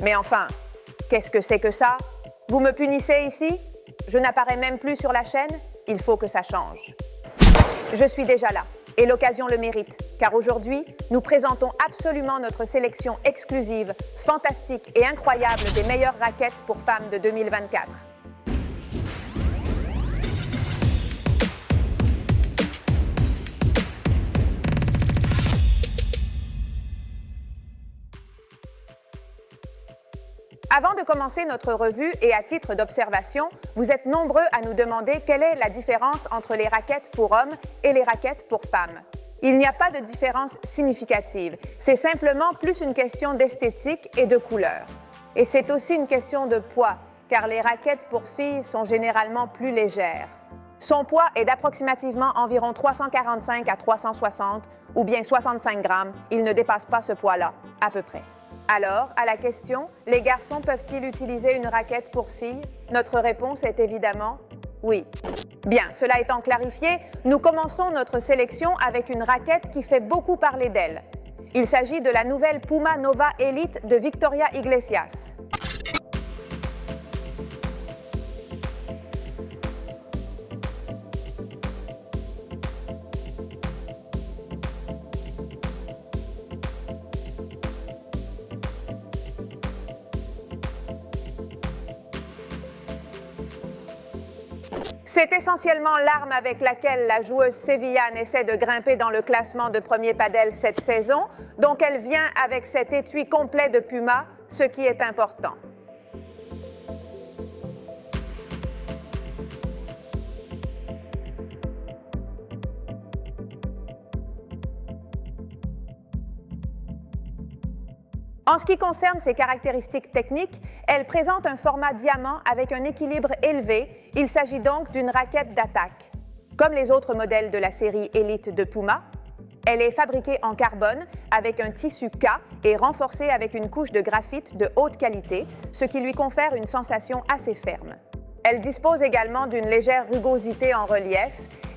Mais enfin, qu'est-ce que c'est que ça? Vous me punissez ici? Je n'apparais même plus sur la chaîne? Il faut que ça change. Je suis déjà là, et l'occasion le mérite, car aujourd'hui, nous présentons absolument notre sélection exclusive, fantastique et incroyable des meilleures raquettes pour femmes de 2024. Avant de commencer notre revue et à titre d'observation, vous êtes nombreux à nous demander quelle est la différence entre les raquettes pour hommes et les raquettes pour femmes. Il n'y a pas de différence significative, c'est simplement plus une question d'esthétique et de couleur. Et c'est aussi une question de poids, car les raquettes pour filles sont généralement plus légères. Son poids est d'approximativement environ 345 à 360 ou bien 65 grammes, il ne dépasse pas ce poids-là, à peu près. Alors, à la question « Les garçons peuvent-ils utiliser une raquette pour filles ?» Notre réponse est évidemment oui. Bien, cela étant clarifié, nous commençons notre sélection avec une raquette qui fait beaucoup parler d'elle. Il s'agit de la nouvelle Puma Nova Elite de Victoria Iglesias. C'est essentiellement l'arme avec laquelle la joueuse sévillane essaie de grimper dans le classement de premier padel cette saison, donc elle vient avec cet étui complet de Puma, ce qui est important. En ce qui concerne ses caractéristiques techniques, elle présente un format diamant avec un équilibre élevé. Il s'agit donc d'une raquette d'attaque. Comme les autres modèles de la série Elite de Puma, elle est fabriquée en carbone avec un tissu K et renforcée avec une couche de graphite de haute qualité, ce qui lui confère une sensation assez ferme. Elle dispose également d'une légère rugosité en relief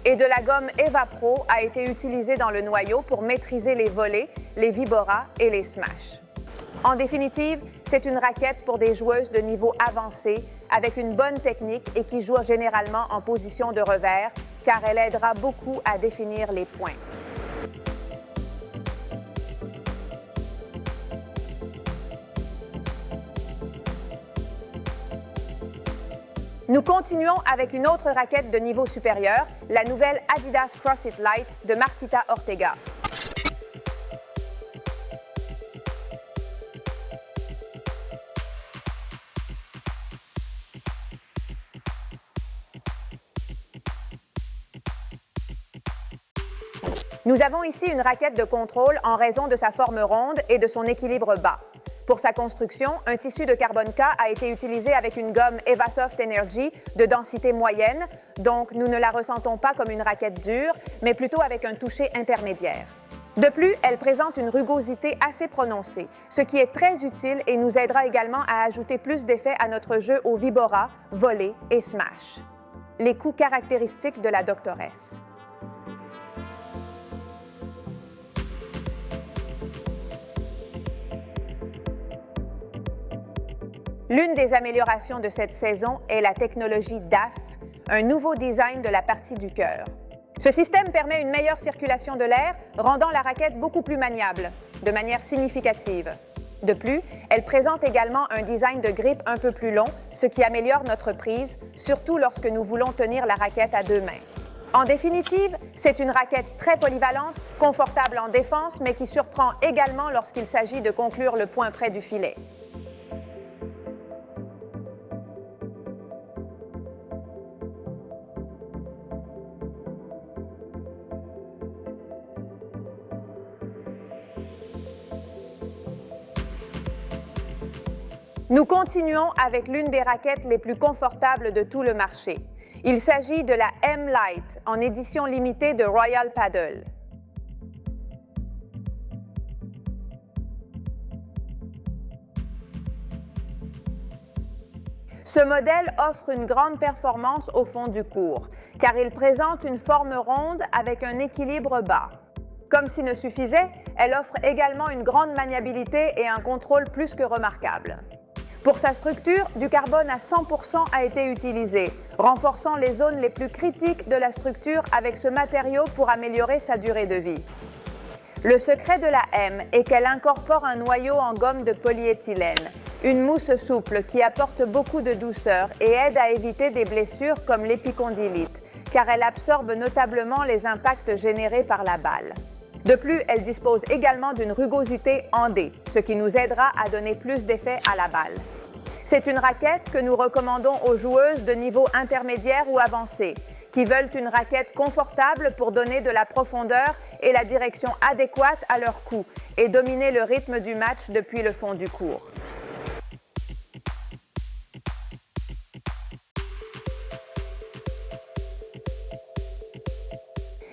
et de la gomme EvaPro a été utilisée dans le noyau pour maîtriser les volées, les viboras et les smashs. En définitive, c'est une raquette pour des joueuses de niveau avancé avec une bonne technique et qui joue généralement en position de revers car elle aidera beaucoup à définir les points. Nous continuons avec une autre raquette de niveau supérieur, la nouvelle Adidas CrossFit Lite de Martita Ortega. Nous avons ici une raquette de contrôle en raison de sa forme ronde et de son équilibre bas. Pour sa construction, un tissu de carbone K a été utilisé avec une gomme EvaSoft Energy de densité moyenne, donc nous ne la ressentons pas comme une raquette dure, mais plutôt avec un toucher intermédiaire. De plus, elle présente une rugosité assez prononcée, ce qui est très utile et nous aidera également à ajouter plus d'effet à notre jeu au vibora, volley et smash. Les coups caractéristiques de la doctoresse. L'une des améliorations de cette saison est la technologie DAF, un nouveau design de la partie du cœur. Ce système permet une meilleure circulation de l'air, rendant la raquette beaucoup plus maniable, de manière significative. De plus, elle présente également un design de grip un peu plus long, ce qui améliore notre prise, surtout lorsque nous voulons tenir la raquette à deux mains. En définitive, c'est une raquette très polyvalente, confortable en défense, mais qui surprend également lorsqu'il s'agit de conclure le point près du filet. Nous continuons avec l'une des raquettes les plus confortables de tout le marché. Il s'agit de la M-Lite en édition limitée de Royal Paddle. Ce modèle offre une grande performance au fond du court, car il présente une forme ronde avec un équilibre bas. Comme s'il ne suffisait, elle offre également une grande maniabilité et un contrôle plus que remarquable. Pour sa structure, du carbone à 100% a été utilisé, renforçant les zones les plus critiques de la structure avec ce matériau pour améliorer sa durée de vie. Le secret de la M est qu'elle incorpore un noyau en gomme de polyéthylène, une mousse souple qui apporte beaucoup de douceur et aide à éviter des blessures comme l'épicondylite, car elle absorbe notablement les impacts générés par la balle. De plus, elle dispose également d'une rugosité en D, ce qui nous aidera à donner plus d'effet à la balle. C'est une raquette que nous recommandons aux joueuses de niveau intermédiaire ou avancé, qui veulent une raquette confortable pour donner de la profondeur et la direction adéquate à leur coup et dominer le rythme du match depuis le fond du court.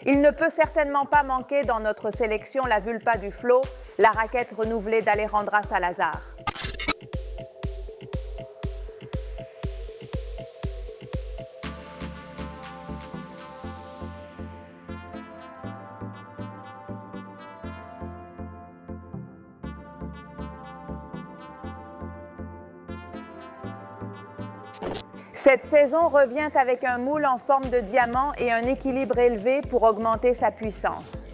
Il ne peut certainement pas manquer dans notre sélection la Vulpa du Flow, la raquette renouvelée d'Alejandra Salazar. Cette saison revient avec un moule en forme de diamant et un équilibre élevé pour augmenter sa puissance.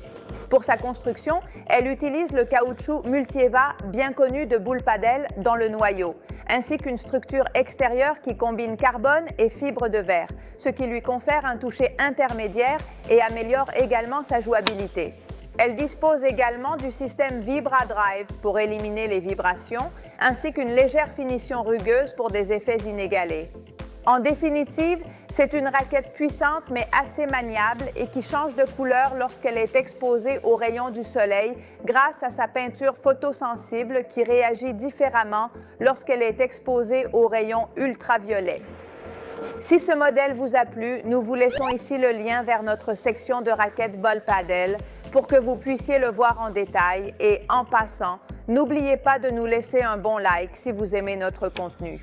Pour sa construction, elle utilise le caoutchouc Multieva, bien connu de Bull Paddle, dans le noyau, ainsi qu'une structure extérieure qui combine carbone et fibre de verre, ce qui lui confère un toucher intermédiaire et améliore également sa jouabilité. Elle dispose également du système Vibra Drive pour éliminer les vibrations, ainsi qu'une légère finition rugueuse pour des effets inégalés. En définitive, c'est une raquette puissante mais assez maniable et qui change de couleur lorsqu'elle est exposée aux rayons du soleil grâce à sa peinture photosensible qui réagit différemment lorsqu'elle est exposée aux rayons ultraviolets. Si ce modèle vous a plu, nous vous laissons ici le lien vers notre section de raquettes Bull Paddle pour que vous puissiez le voir en détail et, en passant, n'oubliez pas de nous laisser un bon like si vous aimez notre contenu.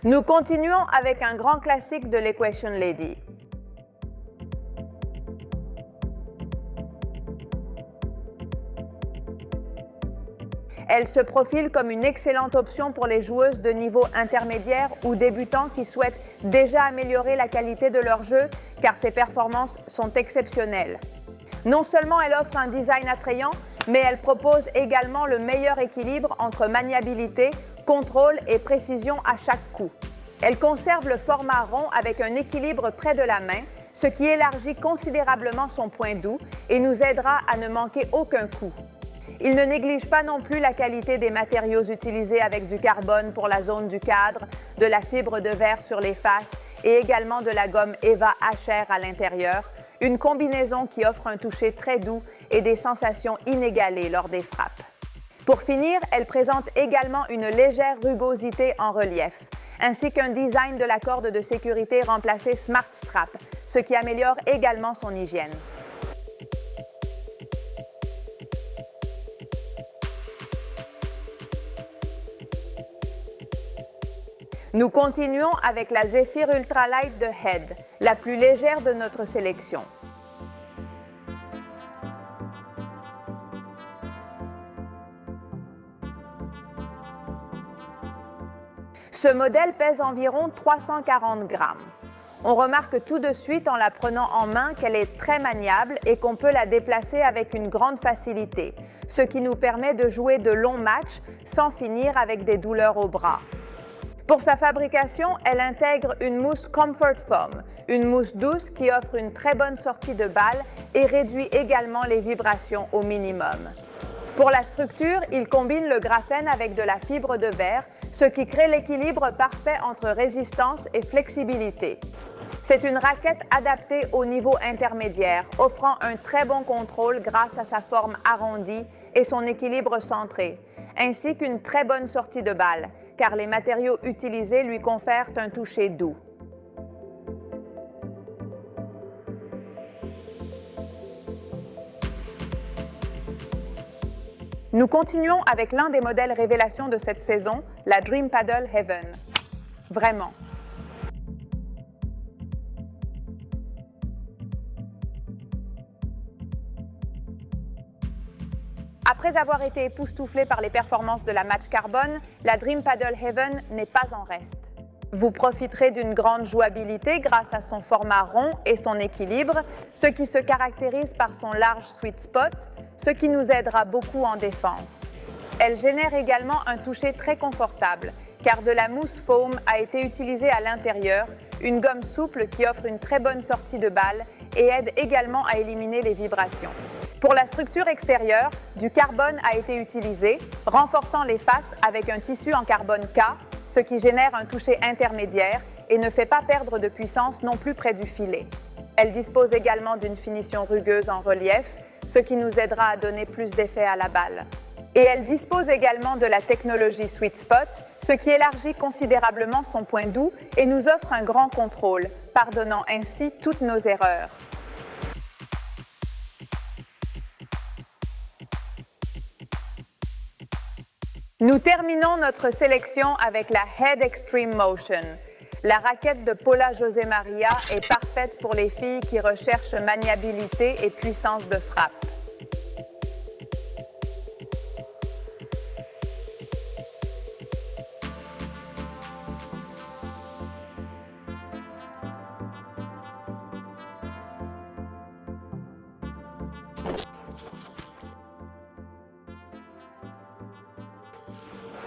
Nous continuons avec un grand classique de l'Equation Lady. Elle se profile comme une excellente option pour les joueuses de niveau intermédiaire ou débutants qui souhaitent déjà améliorer la qualité de leur jeu car ses performances sont exceptionnelles. Non seulement elle offre un design attrayant, mais elle propose également le meilleur équilibre entre maniabilité, contrôle et précision à chaque coup. Elle conserve le format rond avec un équilibre près de la main, ce qui élargit considérablement son point doux et nous aidera à ne manquer aucun coup. Il ne néglige pas non plus la qualité des matériaux utilisés avec du carbone pour la zone du cadre, de la fibre de verre sur les faces et également de la gomme Eva HR à l'intérieur, une combinaison qui offre un toucher très doux et des sensations inégalées lors des frappes. Pour finir, elle présente également une légère rugosité en relief, ainsi qu'un design de la corde de sécurité remplacée Smart Strap, ce qui améliore également son hygiène. Nous continuons avec la Zephyr Ultralight de Head, la plus légère de notre sélection. Ce modèle pèse environ 340 grammes. On remarque tout de suite en la prenant en main qu'elle est très maniable et qu'on peut la déplacer avec une grande facilité, ce qui nous permet de jouer de longs matchs sans finir avec des douleurs au bras. Pour sa fabrication, elle intègre une mousse Comfort Foam, une mousse douce qui offre une très bonne sortie de balle et réduit également les vibrations au minimum. Pour la structure, il combine le graphène avec de la fibre de verre, ce qui crée l'équilibre parfait entre résistance et flexibilité. C'est une raquette adaptée au niveau intermédiaire, offrant un très bon contrôle grâce à sa forme arrondie et son équilibre centré, ainsi qu'une très bonne sortie de balle, car les matériaux utilisés lui confèrent un toucher doux. Nous continuons avec l'un des modèles révélations de cette saison, la Dream Paddle Heaven. Vraiment. Après avoir été époustouflée par les performances de la Match Carbone, la Dream Paddle Heaven n'est pas en reste. Vous profiterez d'une grande jouabilité grâce à son format rond et son équilibre, ce qui se caractérise par son large sweet spot, ce qui nous aidera beaucoup en défense. Elle génère également un toucher très confortable, car de la mousse foam a été utilisée à l'intérieur, une gomme souple qui offre une très bonne sortie de balle et aide également à éliminer les vibrations. Pour la structure extérieure, du carbone a été utilisé, renforçant les faces avec un tissu en carbone K, ce qui génère un toucher intermédiaire et ne fait pas perdre de puissance non plus près du filet. Elle dispose également d'une finition rugueuse en relief, ce qui nous aidera à donner plus d'effet à la balle. Et elle dispose également de la technologie Sweet Spot, ce qui élargit considérablement son point doux et nous offre un grand contrôle, pardonnant ainsi toutes nos erreurs. Nous terminons notre sélection avec la Head Extreme Motion. La raquette de Paula José Maria est parfaite pour les filles qui recherchent maniabilité et puissance de frappe.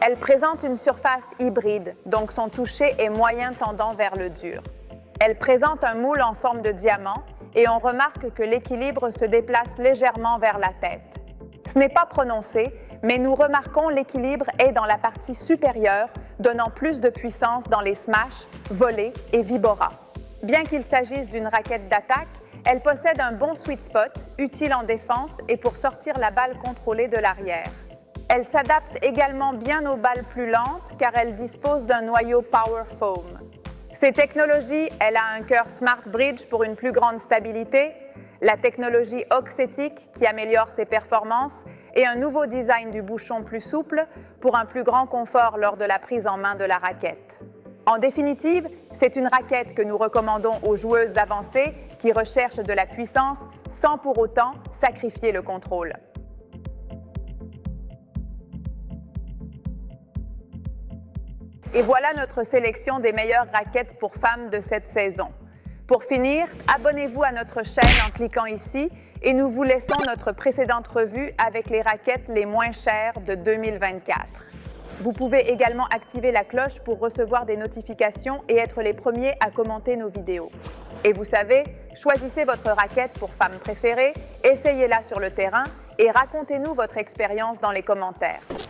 Elle présente une surface hybride, donc son toucher est moyen tendant vers le dur. Elle présente un moule en forme de diamant et on remarque que l'équilibre se déplace légèrement vers la tête. Ce n'est pas prononcé, mais nous remarquons l'équilibre est dans la partie supérieure, donnant plus de puissance dans les smash, volées et vibora. Bien qu'il s'agisse d'une raquette d'attaque, elle possède un bon sweet spot, utile en défense et pour sortir la balle contrôlée de l'arrière. Elle s'adapte également bien aux balles plus lentes car elle dispose d'un noyau Power Foam. Ces technologies, elle a un cœur Smart Bridge pour une plus grande stabilité, la technologie Oxetic qui améliore ses performances et un nouveau design du bouchon plus souple pour un plus grand confort lors de la prise en main de la raquette. En définitive, c'est une raquette que nous recommandons aux joueuses avancées qui recherchent de la puissance sans pour autant sacrifier le contrôle. Et voilà notre sélection des meilleures raquettes pour femmes de cette saison. Pour finir, abonnez-vous à notre chaîne en cliquant ici et nous vous laissons notre précédente revue avec les raquettes les moins chères de 2024. Vous pouvez également activer la cloche pour recevoir des notifications et être les premiers à commenter nos vidéos. Et vous savez, choisissez votre raquette pour femme préférée, essayez-la sur le terrain et racontez-nous votre expérience dans les commentaires.